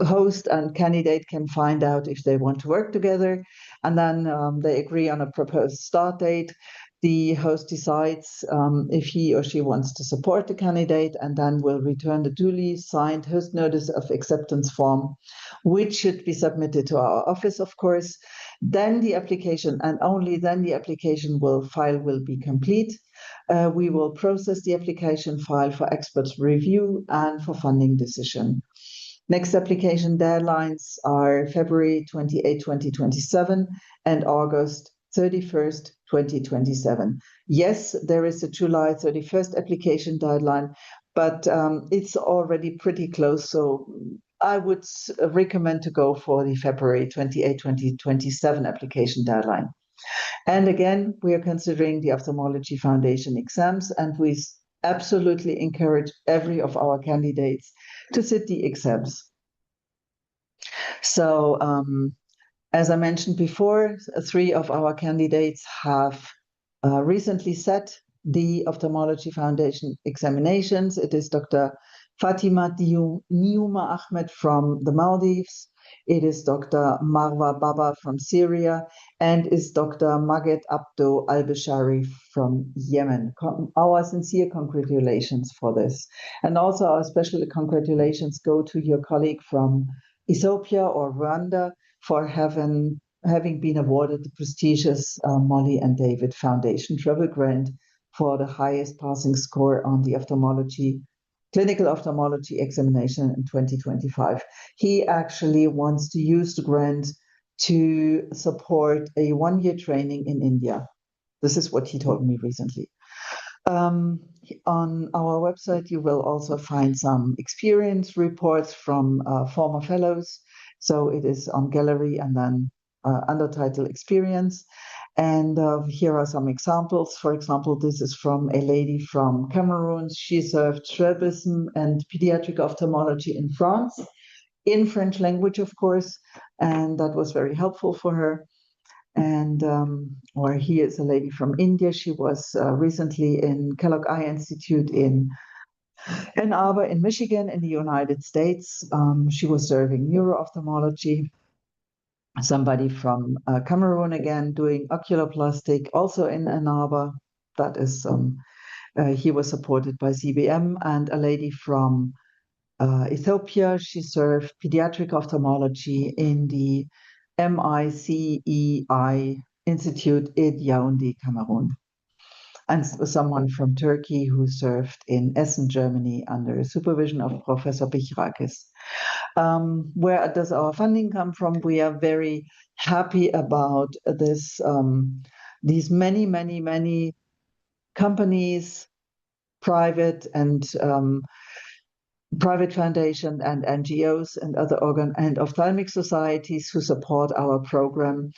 host and candidate can find out if they want to work together, and then they agree on a proposed start date. the host decides if he or she wants to support the candidate, and then will return the duly signed host notice of acceptance form, which should be submitted to our office, of course. Then the application, and only then the application file will be complete. We will process the application file for experts review and for funding decision. Next application deadlines are February 28, 2027 and August 31st, 2027. Yes, there is a July 31st application deadline, but it's already pretty close. So I would recommend to go for the February 28, 2027 application deadline. And again, we are considering the Ophthalmology Foundation exams, and we absolutely encourage every of our candidates to sit the exams. So, as I mentioned before, 3 of our candidates have recently sat the Ophthalmology Foundation examinations. It is Dr. Fatima Niuma Ahmed from the Maldives. It is Dr. Marwa Baba from Syria, and is Dr. Maged Abdo Al-Bashari from Yemen. Our sincere congratulations for this. And also our special congratulations go to your colleague from Ethiopia or Rwanda for having been awarded the prestigious Molly and David Foundation Travel Grant for the highest passing score on the clinical ophthalmology examination in 2025. He actually wants to use the grant to support a 1-year training in India. This is what he told me recently. On our website, you will also find some experience reports from former fellows. So it is on gallery and then under title experience. And here are some examples. For example, this is from a lady from Cameroon. She served strabism and pediatric ophthalmology in France, in French language, of course, and that was very helpful for her. And or here is a lady from India. She was recently in Kellogg Eye Institute in Ann Arbor in Michigan in the United States. She was serving neuro-ophthalmology. Somebody from Cameroon again doing oculoplastic, also in Ann Arbor. That is, he was supported by CBM, and a lady from Ethiopia. She served pediatric ophthalmology in the MICEI Institute in Yaoundé, Cameroon. And someone from Turkey who served in Essen, Germany, under supervision of Professor Bichrakis. Where does our funding come from? We are very happy about this. These many companies, private foundation and NGOs and other and ophthalmic societies who support our program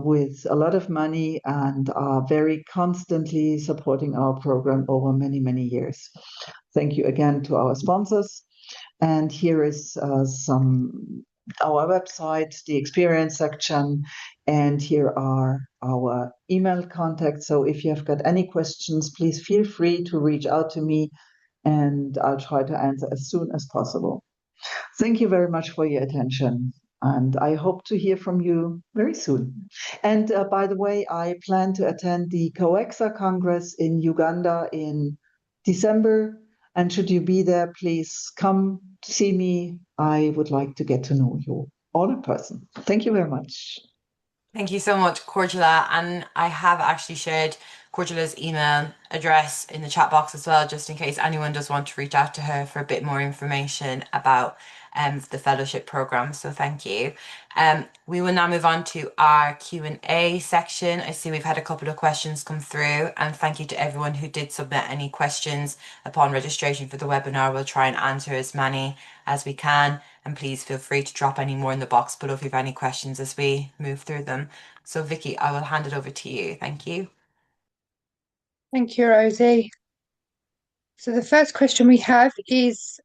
with a lot of money and are very constantly supporting our program over many years. Thank you again to our sponsors. And here is our website, the experience section, and here are our email contacts. So if you have got any questions, please feel free to reach out to me, and I'll try to answer as soon as possible. Thank you very much for your attention, and I hope to hear from you very soon. And by the way, I plan to attend the COECSA Congress in Uganda in December, and should you be there, please come to see me. I would like to get to know you all in person. Thank you very much. Thank you so much, Cordula. And I have actually shared Cordula's email address in the chat box as well, just in case anyone does want to reach out to her for a bit more information about the fellowship program. So thank you. We will now move on to our Q&A section. I see we've had a couple of questions come through, and thank you to everyone who did submit any questions upon registration for the webinar. We'll try and answer as many as we can, and please feel free to drop any more in the box below if you have any questions as we move through them. So Vicky, I will hand it over to you. Thank you. Thank you, Rosie. So the first question we have is,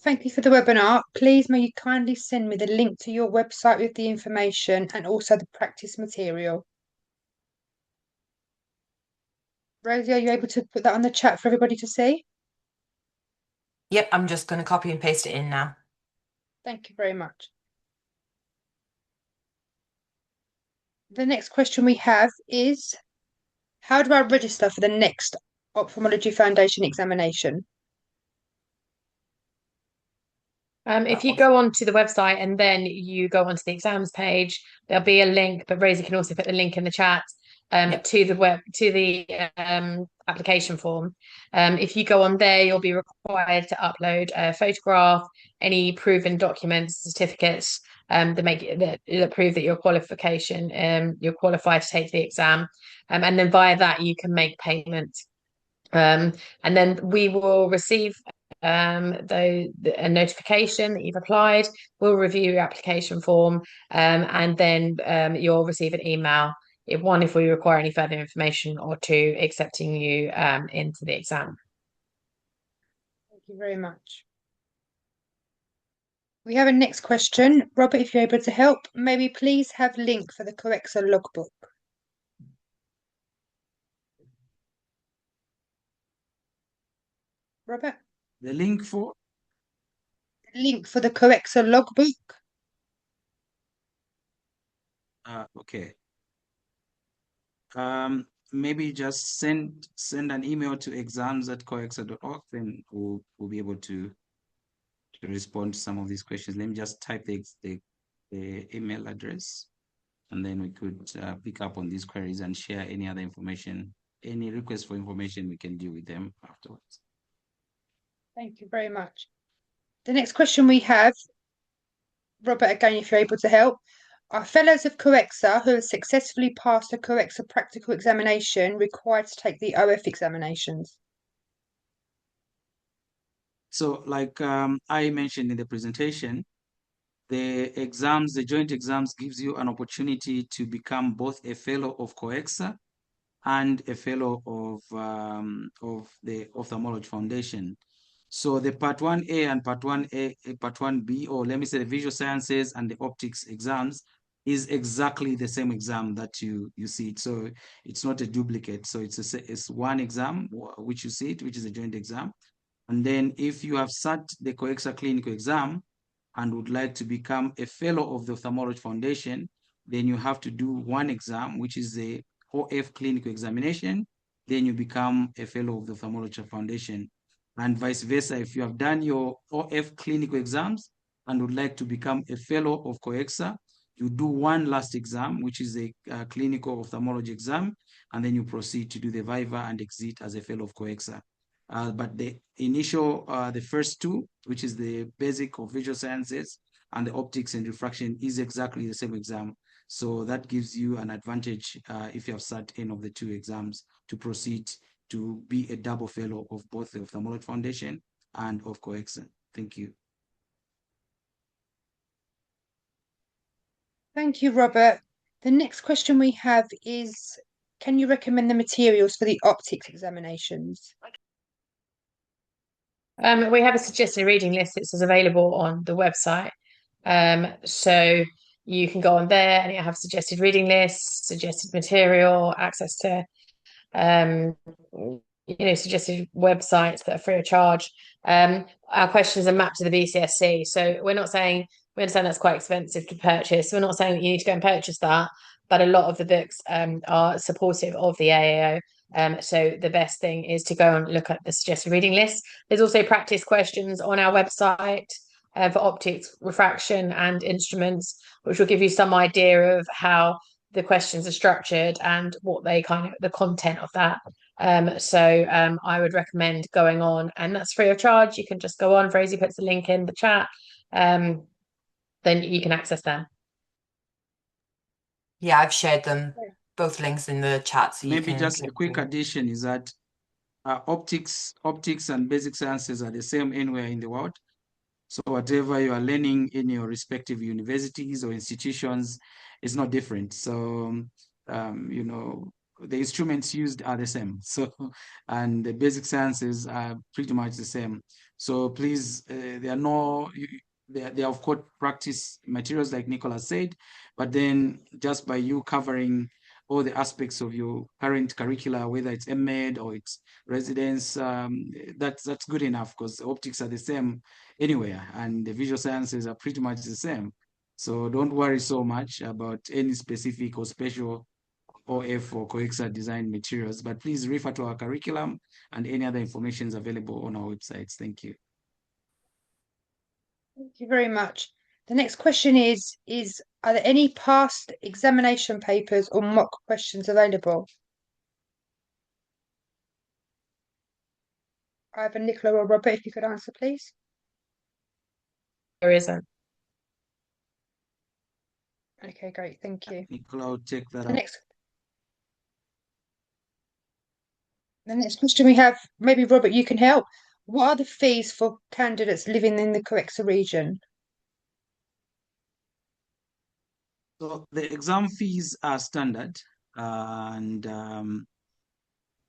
thank you for the webinar. Please may you kindly send me the link to your website with the information and also the practice material. Rosie, are you able to put that on the chat for everybody to see? Yep, I'm just going to copy and paste it in now. Thank you very much. The next question we have is, How do I register for the next Ophthalmology Foundation examination? If you go onto the website and then you go onto the exams page, there'll be a link, but Rosie can also put the link in the chat to the application form. If you go on there, you'll be required to upload a photograph, any proven documents, certificates that prove that your qualification, you're qualified to take the exam, and then via that you can make payment. And then we will receive a notification that you've applied. We'll review your application form, and then you'll receive an email. If we require any further information, or two, accepting you into the exam. Thank you very much. We have a next question. Robert, if you're able to help, maybe please have link for the COECSA logbook. Robert? The link for? Link for the COECSA logbook. Okay. Maybe just send an email to exams@coexa.org, then we'll be able to respond to some of these questions. Let me just type the email address, and then we could pick up on these queries and share any other information, any requests for information. We can deal with them afterwards. Thank you very much. The next question we have, Robert, again, if you're able to help, are fellows of COECSA who have successfully passed the COECSA practical examination required to take the OF examinations? So like I mentioned in the presentation, the joint exams gives you an opportunity to become both a fellow of COECSA and a fellow of the Ophthalmology Foundation. So the Part 1A and Part 1B, or let me say the Visual Sciences and the Optics exams, is exactly the same exam that you see it. So it's not a duplicate. So it's one exam which you see it, which is a joint exam. And then if you have sat the COECSA clinical exam and would like to become a fellow of the Ophthalmology Foundation, then you have to do one exam, which is the OF clinical examination. Then you become a fellow of the Ophthalmology Foundation. And vice versa, if you have done your OF clinical exams and would like to become a fellow of COECSA, you do one last exam, which is a clinical ophthalmology exam, and then you proceed to do the viva and exit as a fellow of COECSA. But the first two, which is the basic of visual sciences and the optics and refraction, is exactly the same exam. So that gives you an advantage if you have sat any of the two exams to proceed to be a double fellow of both the Ophthalmology Foundation and of COECSA. Thank you. Thank you, Robert. The next question we have is, can you recommend the materials for the optics examinations? We have a suggested reading list that is available on the website. So you can go on there and you have suggested reading lists, suggested material, access to suggested websites that are free of charge. Our questions are mapped to the VCSC. So we understand that's quite expensive to purchase. We're not saying that you need to go and purchase that, but a lot of the books are supportive of the AAO. So the best thing is to go and look at the suggested reading list. There's also practice questions on our website for optics, refraction, and instruments, which will give you some idea of how the questions are structured and what the content of that. So I would recommend going on, and that's free of charge. You can just go on. Rosie puts the link in the chat. Then you can access them. Yeah, I've shared them, both links in the chat, so you Maybe can just a click quick through. addition is that optics and basic sciences are the same anywhere in the world. So whatever you are learning in your respective universities or institutions is not different. So, the instruments used are the same. So, and the basic sciences are pretty much the same. So please, there are of course practice materials like Nicola said, but then just by you covering all the aspects of your current curricula, whether it's MEd or it's residence, that's good enough, because optics are the same anywhere and the visual sciences are pretty much the same. So don't worry so much about any specific or special OF or COECSA design materials, but please refer to our curriculum and any other information is available on our websites. Thank you. Thank you very much. The next question is are there any past examination papers or mock questions available? Either Nicola or Robert, if you could answer, please. There isn't. Okay, great. Thank you. Nicola will take that The up. next question we have, maybe Robert, you can help. What are the fees for candidates living in the COECSA region? So the exam fees are standard, and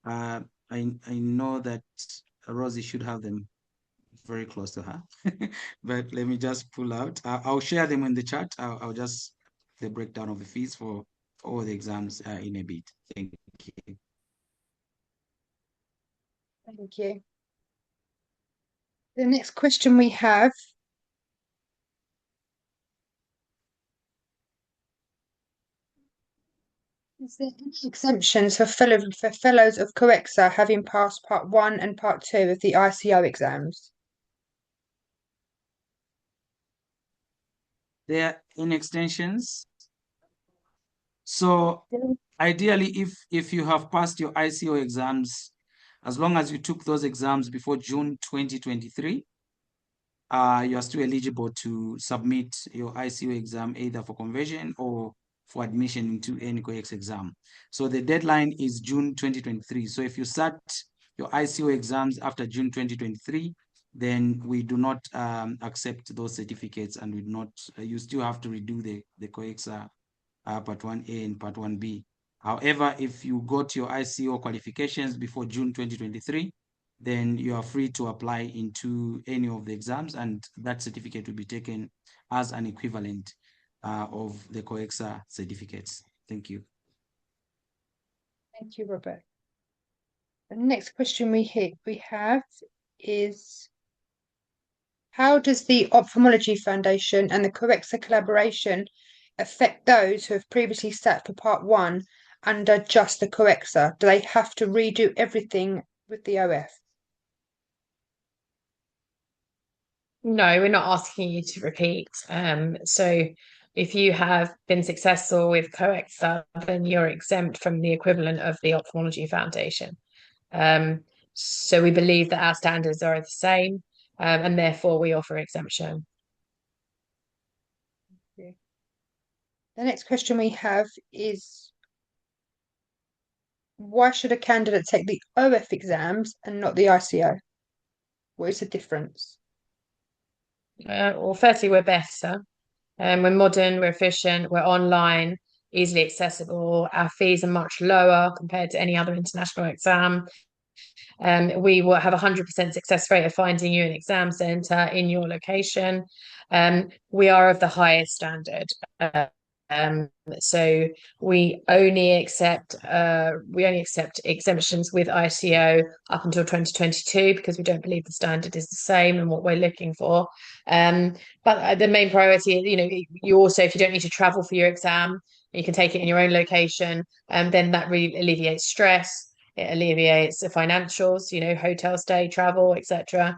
I know that Rosie should have them very close to her, but let me just pull out. I'll share them in the chat. I'll just the breakdown of the fees for all the exams in a bit. Thank you. Thank you. The next question we have is there any exemptions for fellows of COECSA having passed part 1 and part 2 of the ICO exams? They're in extensions. So ideally, if you have passed your ICO exams, as long as you took those exams before June 2023, you are still eligible to submit your ICO exam either for conversion or for admission into any COECSA exam. So the deadline is June 2023. So if you start your ICO exams after June 2023, then we do not accept those certificates, and we do not. You still have to redo the COECSA Part 1A and Part 1B. However, if you got your ICO qualifications before June 2023, then you are free to apply into any of the exams, and that certificate will be taken as an equivalent of the COECSA certificates. Thank you. Thank you, Robert. The next question we have is how does the Ophthalmology Foundation and the COECSA collaboration affect those who have previously sat for part 1 under just the COECSA? Do they have to redo everything with the OF? No, we're not asking you to repeat. So if you have been successful with COECSA, then you're exempt from the equivalent of the Ophthalmology Foundation. So we believe that our standards are the same, and therefore we offer exemption. The next question we have is why should a candidate take the OF exams and not the ICO? What is the difference? Well, firstly, we're better. We're modern, we're efficient, we're online, easily accessible. Our fees are much lower compared to any other international exam. We will have a 100% success rate of finding you an exam centre in your location. We are of the highest standard. So we only accept exemptions with ICO up until 2022 because we don't believe the standard is the same and what we're looking for. But the main priority, you also, if you don't need to travel for your exam, you can take it in your own location, and then that really alleviates stress. It alleviates the financials, hotel stay, travel, etc.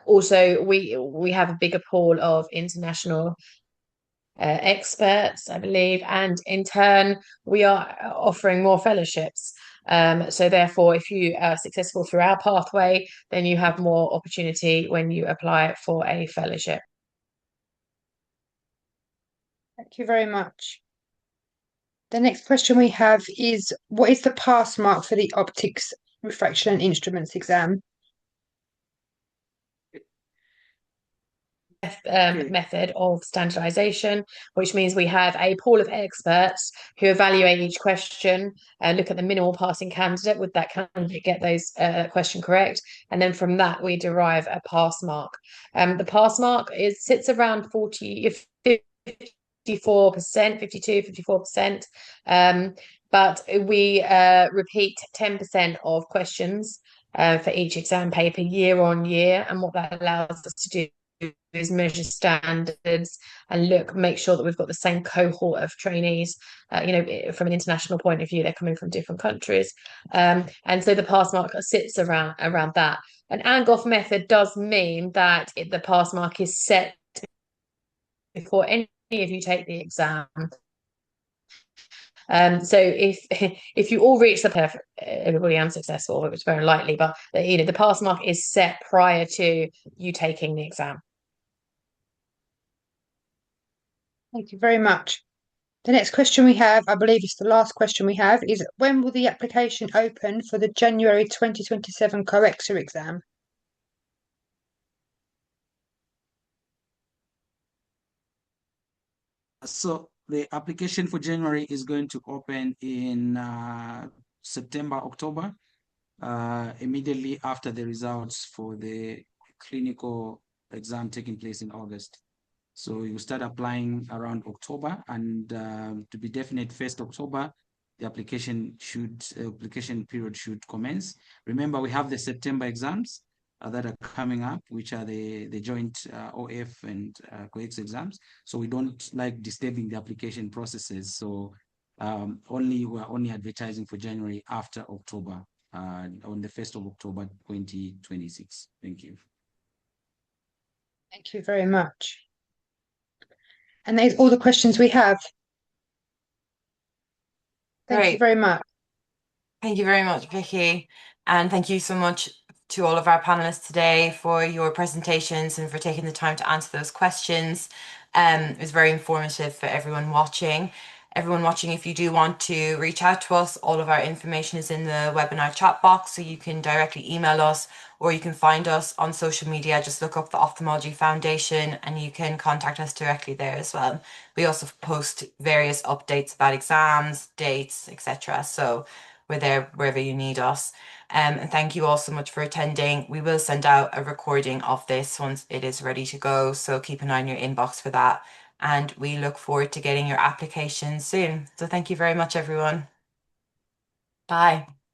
Also, we have a bigger pool of international experts, I believe, and in turn, we are offering more fellowships. So therefore, if you are successful through our pathway, then you have more opportunity when you apply for a fellowship. Thank you very much. The next question we have is what is the pass mark for the optics, refraction and instruments exam? Method of standardization, which means we have a pool of experts who evaluate each question and look at the minimal passing candidate. Would that candidate get those question correct? And then from that, we derive a pass mark. The pass mark sits around 54%, 54%. But we repeat 10% of questions for each exam paper year on year. And what that allows us to do is measure standards and make sure that we've got the same cohort of trainees. From an international point of view, they're coming from different countries, and so the pass mark sits around that. An Angoff method does mean that the pass mark is set before any of you take the exam. So if you all reach the perfect, everybody unsuccessful, which is very likely, but the pass mark is set prior to you taking the exam. Thank you very much. The next question we have, I believe it's the last question we have, is when will the application open for the January 2027 COECSA exam? So the application for January is going to open in September, October, immediately after the results for the clinical exam taking place in August. So you start applying around October, and to be definite, 1st October, the application period should commence. Remember, we have the September exams that are coming up, which are the joint OF and COECSA exams. So we don't like disturbing the application processes. So we're only advertising for January after October, on the 1st of October, 2026. Thank you. Thank you very much. And that's all the questions we have. Thank you very much. Thank you very much, Vicky. And thank you so much to all of our panelists today for your presentations and for taking the time to answer those questions. It was very informative for everyone watching. Everyone watching, if you do want to reach out to us, all of our information is in the webinar chat box, so you can directly email us or you can find us on social media. Just look up the Ophthalmology Foundation and you can contact us directly there as well. We also post various updates about exams, dates, etc. So we're there wherever you need us. And thank you all so much for attending. We will send out a recording of this once it is ready to go, so keep an eye on your inbox for that. And we look forward to getting your applications soon. So thank you very much, everyone. Bye.